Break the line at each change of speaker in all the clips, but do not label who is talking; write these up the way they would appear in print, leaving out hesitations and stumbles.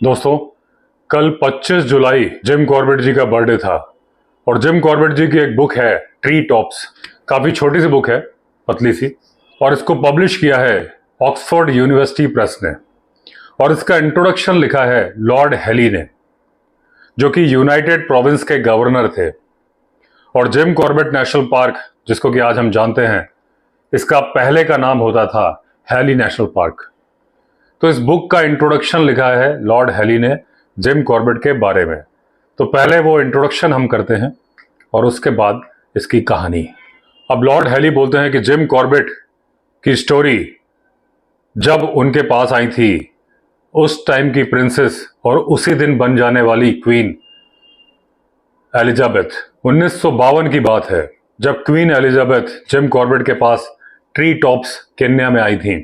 दोस्तों, कल 25 जुलाई Jim Corbett जी का बर्थडे था और जिम कॉर्बेट जी की एक बुक है ट्री टॉप्स। काफ़ी छोटी सी बुक है, पतली सी, और इसको पब्लिश किया है ऑक्सफोर्ड यूनिवर्सिटी प्रेस ने। और इसका इंट्रोडक्शन लिखा है लॉर्ड हेली ने, जो कि यूनाइटेड प्रोविंस के गवर्नर थे। और जिम कॉर्बेट नेशनल पार्क, जिसको कि आज हम जानते हैं, इसका पहले का नाम होता था हेली नेशनल पार्क। तो इस बुक का इंट्रोडक्शन लिखा है लॉर्ड हेली ने जिम कॉर्बेट के बारे में। तो पहले वो इंट्रोडक्शन हम करते हैं और उसके बाद इसकी कहानी। अब लॉर्ड हेली बोलते हैं कि जिम कॉर्बेट की स्टोरी जब उनके पास आई थी उस टाइम की प्रिंसेस और उसी दिन बन जाने वाली क्वीन एलिजाबेथ, 1952 की बात है, जब क्वीन एलिजाबेथ जिम कॉर्बेट के पास ट्री टॉप्स केन्या में आई थी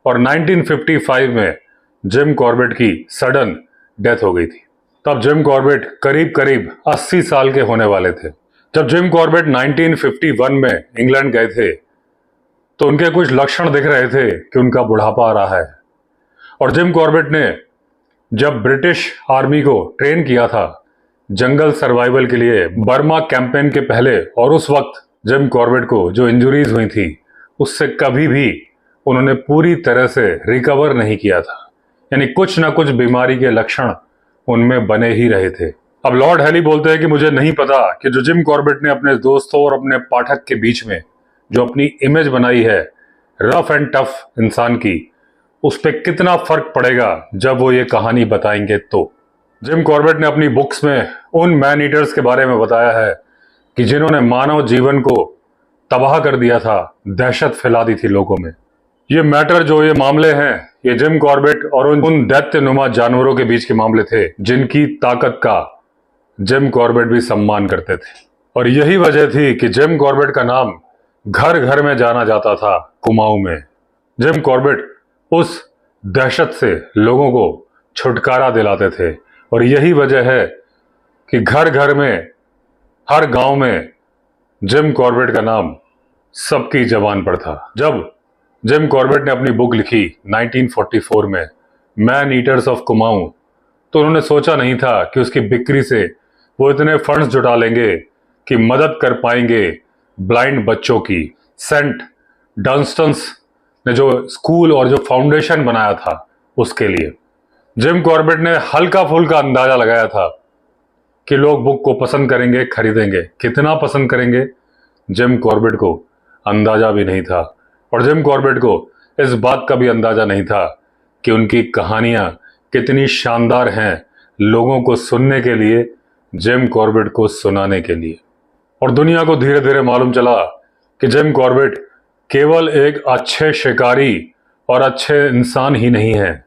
और 1955 में जिम कॉर्बेट की सडन डेथ हो गई थी। तब जिम कॉर्बेट करीब करीब 80 साल के होने वाले थे। जब जिम कॉर्बेट 1951 में इंग्लैंड गए थे तो उनके कुछ लक्षण दिख रहे थे कि उनका बुढ़ापा आ रहा है। और जिम कॉर्बेट ने जब ब्रिटिश आर्मी को ट्रेन किया था जंगल सर्वाइवल के लिए बर्मा कैंपेन के पहले, और उस वक्त जिम कॉर्बेट को जो इंजरीज हुई थी उससे कभी भी उन्होंने पूरी तरह से रिकवर नहीं किया था, यानी कुछ ना कुछ बीमारी के लक्षण उनमें बने ही रहे थे। अब लॉर्ड हेली बोलते हैं कि मुझे नहीं पता कि जो जिम कॉर्बेट ने अपने दोस्तों और अपने पाठक के बीच में जो अपनी इमेज बनाई है रफ एंड टफ इंसान की, उस पर कितना फर्क पड़ेगा जब वो ये कहानी बताएंगे। तो जिम कॉर्बेट ने अपनी बुक्स में उन मैन ईटर्स के बारे में बताया है कि जिन्होंने मानव जीवन को तबाह कर दिया था, दहशत फैला दी थी लोगों में। ये मैटर, जो ये मामले हैं, ये जिम कॉर्बेट और उन दैत्यनुमा जानवरों के बीच के मामले थे जिनकी ताकत का जिम कॉर्बेट भी सम्मान करते थे। और यही वजह थी कि जिम कॉर्बेट का नाम घर घर में जाना जाता था कुमाऊं में। जिम कॉर्बेट उस दहशत से लोगों को छुटकारा दिलाते थे और यही वजह है कि घर घर में, हर गांव में जिम कॉर्बेट का नाम सबकी जबान पर था। जब जिम कॉर्बेट ने अपनी बुक लिखी 1944 में, मैन ईटर्स ऑफ कुमाऊं, तो उन्होंने सोचा नहीं था कि उसकी बिक्री से वो इतने फंड्स जुटा लेंगे कि मदद कर पाएंगे ब्लाइंड बच्चों की। सेंट डंस्टन्स ने जो स्कूल और जो फाउंडेशन बनाया था उसके लिए जिम कॉर्बेट ने हल्का फुल्का अंदाजा लगाया था कि लोग बुक को पसंद करेंगे, खरीदेंगे। कितना पसंद करेंगे जिम कॉर्बेट को अंदाजा भी नहीं था। और जिम कॉर्बेट को इस बात का भी अंदाजा नहीं था कि उनकी कहानियां कितनी शानदार हैं लोगों को सुनने के लिए, जिम कॉर्बेट को सुनाने के लिए। और दुनिया को धीरे धीरे मालूम चला कि जिम कॉर्बेट केवल एक अच्छे शिकारी और अच्छे इंसान ही नहीं है,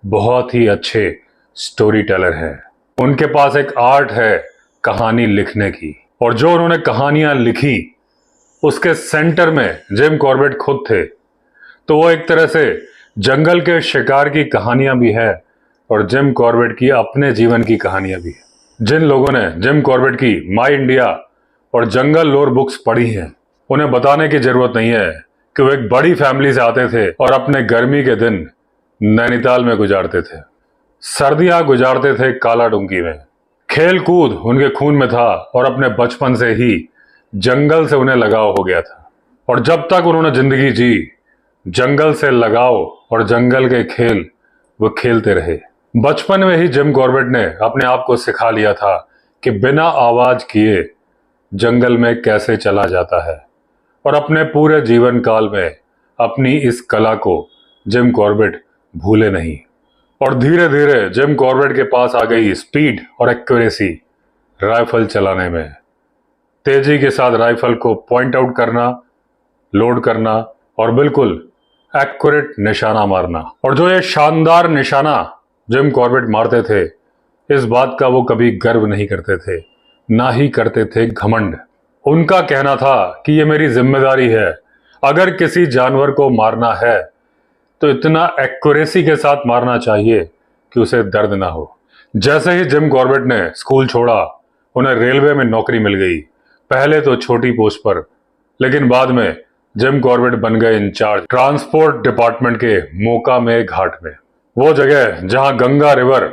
बहुत ही अच्छे स्टोरी टेलर हैं। उनके पास एक आर्ट है कहानी लिखने की, और जो उन्होंने कहानियां लिखी उसके सेंटर में जिम कॉर्बेट खुद थे। तो वो एक तरह से जंगल के शिकार की कहानियां भी है और जिम कॉर्बेट की अपने जीवन की कहानियां भी है। जिन लोगों ने जिम कॉर्बेट की माई इंडिया और जंगल लोर बुक्स पढ़ी हैं, उन्हें बताने की जरूरत नहीं है कि वो एक बड़ी फैमिली से आते थे और अपने गर्मी के दिन नैनीताल में गुजारते थे, सर्दियां गुजारते थे काला डुंगी में। खेल कूद उनके खून में था और अपने बचपन से ही जंगल से उन्हें लगाव हो गया था। और जब तक उन्होंने जिंदगी जी, जंगल से लगाव और जंगल के खेल वो खेलते रहे। बचपन में ही जिम कॉर्बेट ने अपने आप को सिखा लिया था कि बिना आवाज किए जंगल में कैसे चला जाता है। और अपने पूरे जीवन काल में अपनी इस कला को जिम कॉर्बेट भूले नहीं। और धीरे धीरे जिम कॉर्बेट के पास आ गई स्पीड और एक्यूरेसी राइफल चलाने में। तेजी के साथ राइफल को पॉइंट आउट करना, लोड करना और बिल्कुल एक्यूरेट निशाना मारना। और जो ये शानदार निशाना जिम कॉर्बेट मारते थे, इस बात का वो कभी गर्व नहीं करते थे, ना ही करते थे घमंड। उनका कहना था कि ये मेरी जिम्मेदारी है, अगर किसी जानवर को मारना है तो इतना एक्यूरेसी के साथ मारना चाहिए कि उसे दर्द ना हो। जैसे ही जिम कॉर्बेट ने स्कूल छोड़ा, उन्हें रेलवे में नौकरी मिल गई। पहले तो छोटी पोस्ट पर, लेकिन बाद में जिम कॉर्बेट बन गए इंचार्ज ट्रांसपोर्ट डिपार्टमेंट के मोका में घाट में। वो जगह जहां गंगा रिवर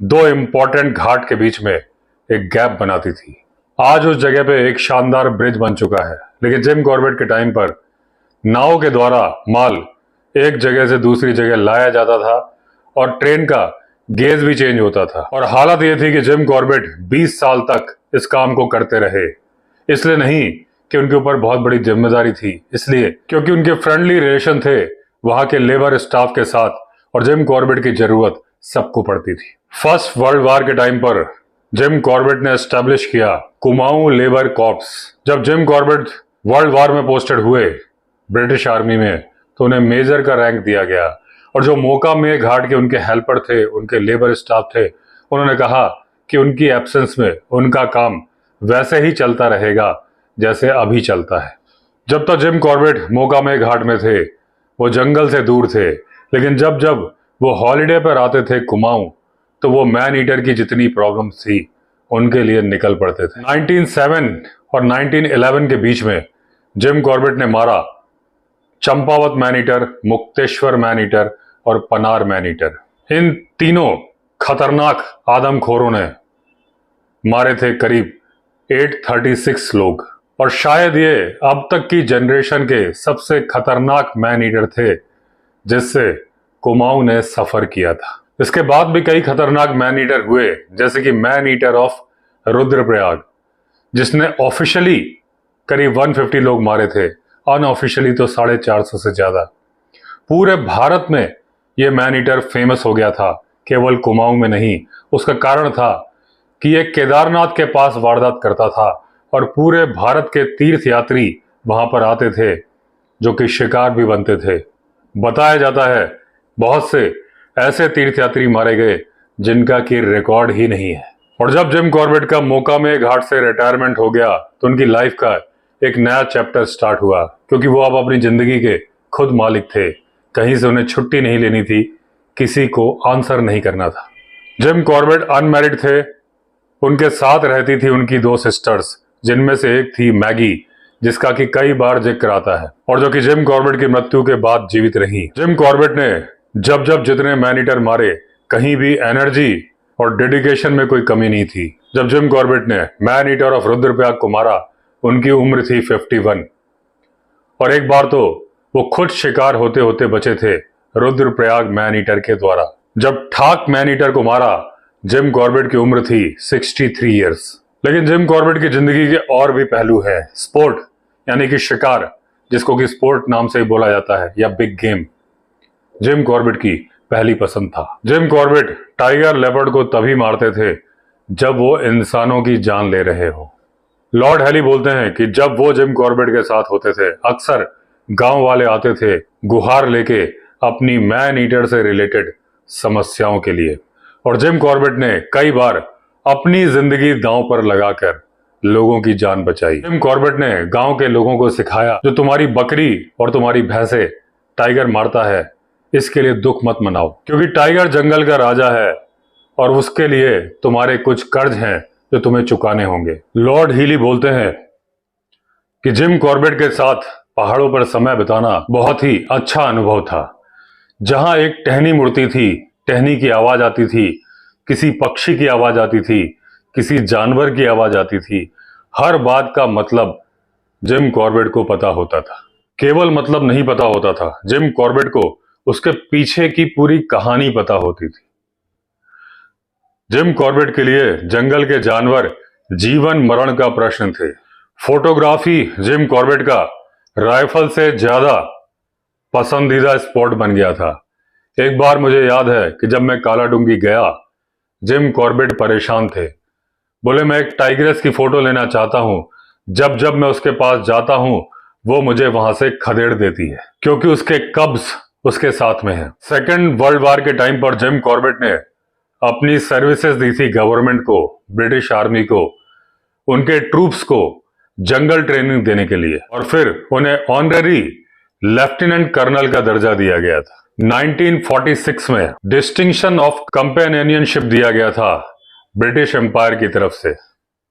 दो इंपॉर्टेंट घाट के बीच में एक गैप बनाती थी। आज उस जगह पे एक शानदार ब्रिज बन चुका है, लेकिन जिम कॉर्बेट के टाइम पर नाव के द्वारा माल एक जगह से दूसरी जगह लाया जाता था और ट्रेन का गेज भी चेंज होता था। और हालत यह थी कि जिम कॉर्बेट 20 साल तक इस काम को करते रहे। इसलिए नहीं कि उनके ऊपर बहुत बड़ी जिम्मेदारी थी, इसलिए क्योंकि उनके फ्रेंडली रिलेशन थे वहां के लेबर स्टाफ के साथ और जिम कॉर्बेट की जरूरत सबको पड़ती थी। फर्स्ट वर्ल्ड वॉर के टाइम पर जिम कॉर्बेट ने एस्टेब्लिश किया कुमाऊं लेबर कॉर्प्स। जब जिम कॉर्बेट वर्ल्ड वॉर में पोस्टेड हुए ब्रिटिश आर्मी में, तो उन्हें मेजर का रैंक दिया गया। और जो मोका में घाट के उनके हेल्पर थे, उनके लेबर स्टाफ थे, उन्होंने कहा कि उनकी एब्सेंस में उनका काम वैसे ही चलता रहेगा जैसे अभी चलता है। जब तक जिम कॉर्बेट मोका में घाट में थे वो जंगल से दूर थे, लेकिन जब जब वो हॉलिडे पर आते थे कुमाऊं, तो वो मैन ईटर की जितनी प्रॉब्लम्स थी उनके लिए निकल पड़ते थे। 1907 और 1911 के बीच में जिम कॉर्बेट ने मारा Champawat man eater, Mukteshwar man eater और पनार मैन ईटर। इन तीनों खतरनाक आदमखोरों ने मारे थे करीब 836 लोग, और शायद ये अब तक की जनरेशन के सबसे खतरनाक मैन ईटर थे जिससे कुमाऊं ने सफर किया था। इसके बाद भी कई खतरनाक मैन ईटर हुए, जैसे कि मैन ईटर ऑफ रुद्रप्रयाग, जिसने ऑफिशियली करीब 150 लोग मारे थे, अनऑफिशियली तो 450 से ज्यादा। पूरे भारत में यह मैन ईटर फेमस हो गया था, केवल कुमाऊं में नहीं। उसका कारण था कि यह केदारनाथ के पास वारदात करता था और पूरे भारत के तीर्थ यात्री वहां पर आते थे जो कि शिकार भी बनते थे। बताया जाता है बहुत से ऐसे तीर्थयात्री मारे गए जिनका की रिकॉर्ड ही नहीं है। और जब जिम कॉर्बेट का मोका में घाट से रिटायरमेंट हो गया तो उनकी लाइफ का एक नया चैप्टर स्टार्ट हुआ, क्योंकि वो अब अपनी जिंदगी के खुद मालिक थे। कहीं से उन्हें छुट्टी नहीं लेनी थी, किसी को आंसर नहीं करना था। जिम कॉर्बेट अनमैरिड थे, उनके साथ रहती थी उनकी दो सिस्टर्स, जिनमें से एक थी मैगी, जिसका कि कई बार जिक्र आता है और जो कि जिम कॉर्बेट की मृत्यु के बाद जीवित रही। जिम कॉर्बेट ने जब जब जितने मैन ईटर मारे, कहीं भी एनर्जी और डेडिकेशन में कोई कमी नहीं थी। जब जिम कॉर्बेट ने मैन ईटर ऑफ रुद्रप्रयाग को मारा, उनकी उम्र थी 51, और एक बार तो वो खुद शिकार होते होते बचे थे रुद्रप्रयाग मैन ईटर के द्वारा। जब ठाक मैन ईटर को मारा, जिम कॉर्बेट की उम्र थी 63 ईयर्स। लेकिन जिम कॉर्बेट की जिंदगी के और भी पहलू हैं। स्पोर्ट यानी कि शिकार, जिसको कि स्पोर्ट नाम से ही बोला जाता है, या बिग गेम, जिम कॉर्बेट की पहली पसंद था। जिम कॉर्बेट टाइगर लेपर्ड को तभी मारते थे जब वो इंसानों की जान ले रहे हो। लॉर्ड हैली बोलते हैं कि जब वो जिम कॉर्बेट के साथ होते थे, अक्सर गांव वाले आते थे गुहार लेके अपनी मैन ईटर से रिलेटेड समस्याओं के लिए, और जिम कॉर्बेट ने कई बार अपनी जिंदगी दांव पर लगाकर लोगों की जान बचाई। जिम कॉर्बेट ने गांव के लोगों को सिखाया, जो तुम्हारी बकरी और तुम्हारी भैंसे टाइगर मारता है, इसके लिए दुख मत मनाओ, क्योंकि टाइगर जंगल का राजा है और उसके लिए तुम्हारे कुछ कर्ज हैं जो तुम्हें चुकाने होंगे। लॉर्ड हीली बोलते हैं कि जिम कॉर्बेट के साथ पहाड़ों पर समय बिताना बहुत ही अच्छा अनुभव था। जहां एक टहनी मुड़ती थी, टहनी की आवाज आती थी, किसी पक्षी की आवाज आती थी, किसी जानवर की आवाज आती थी, हर बात का मतलब जिम कॉर्बेट को पता होता था। केवल मतलब नहीं पता होता था, जिम कॉर्बेट को उसके पीछे की पूरी कहानी पता होती थी। जिम कॉर्बेट के लिए जंगल के जानवर जीवन मरण का प्रश्न थे। फोटोग्राफी जिम कॉर्बेट का राइफल से ज्यादा पसंदीदा स्पॉट बन गया था। एक बार मुझे याद है कि जब मैं कालाडूंगी गया, जिम कॉर्बेट परेशान थे। बोले, मैं एक टाइग्रेस की फोटो लेना चाहता हूं। जब जब मैं उसके पास जाता हूं, वो मुझे वहां से खदेड़ देती है, क्योंकि उसके कब्ज उसके साथ में है। सेकेंड वर्ल्ड वॉर के टाइम पर जिम कॉर्बेट ने अपनी सर्विसेज दी थी गवर्नमेंट को, ब्रिटिश आर्मी को, उनके ट्रूप्स को जंगल ट्रेनिंग देने के लिए, और फिर उन्हें ऑनरेरी लेफ्टिनेंट कर्नल का दर्जा दिया गया था। 1946 में डिस्टिंक्शन ऑफ कंपेनियनशिप दिया गया था ब्रिटिश एम्पायर की तरफ से।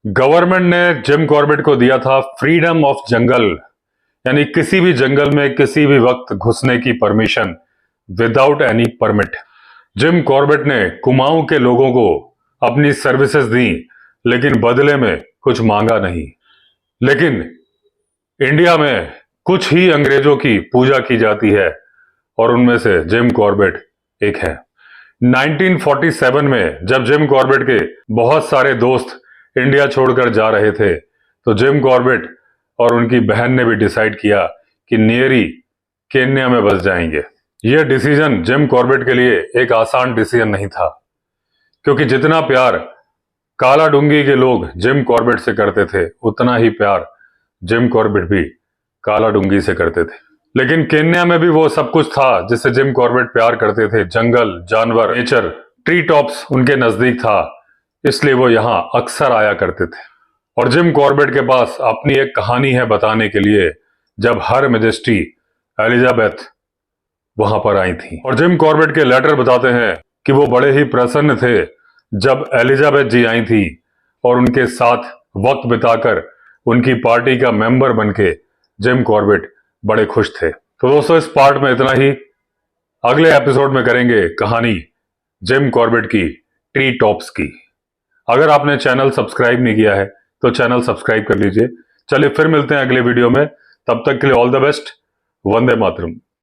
गवर्नमेंट ने जिम कॉर्बेट को दिया था फ्रीडम ऑफ जंगल, यानी किसी भी जंगल में किसी भी वक्त घुसने की permission without any permit. Jim Corbett ने कुमाऊं के लोगों को अपनी सर्विसेज दी, लेकिन बदले में कुछ मांगा नहीं। लेकिन इंडिया में कुछ ही अंग्रेजों की पूजा की जाती है और उनमें से जिम कॉर्बेट एक है। 1947 में जब जिम कॉर्बेट के बहुत सारे दोस्त इंडिया छोड़कर जा रहे थे, तो जिम कॉर्बेट और उनकी बहन ने भी डिसाइड किया कि नियरी केन्या में बस जाएंगे। यह डिसीजन जिम कॉर्बेट के लिए एक आसान डिसीजन नहीं था, क्योंकि जितना प्यार काला डुंगी के लोग जिम कॉर्बेट से करते थे, उतना ही प्यार जिम कॉर्बेट भी काला डुंगी से करते थे। लेकिन केन्या में भी वो सब कुछ था जिससे जिम कॉर्बेट प्यार करते थे। जंगल, जानवर, नेचर, ट्री टॉप्स उनके नजदीक था, इसलिए वो यहां अक्सर आया करते थे। और जिम कॉर्बेट के पास अपनी एक कहानी है बताने के लिए, जब हर मेजेस्टी एलिजाबेथ वहां पर आई थी। और जिम कॉर्बेट के लेटर बताते हैं कि वो बड़े ही प्रसन्न थे जब एलिजाबेथ जी आई थी और उनके साथ वक्त बिताकर उनकी पार्टी का मेंबर बनके जिम कॉर्बेट बड़े खुश थे। तो दोस्तों, इस पार्ट में इतना ही। अगले एपिसोड में करेंगे कहानी जिम कॉर्बेट की ट्री टॉप्स की। अगर आपने चैनल सब्सक्राइब नहीं किया है तो चैनल सब्सक्राइब कर लीजिए। चलिए फिर मिलते हैं अगले वीडियो में, तब तक के लिए all the best. Vande Mataram.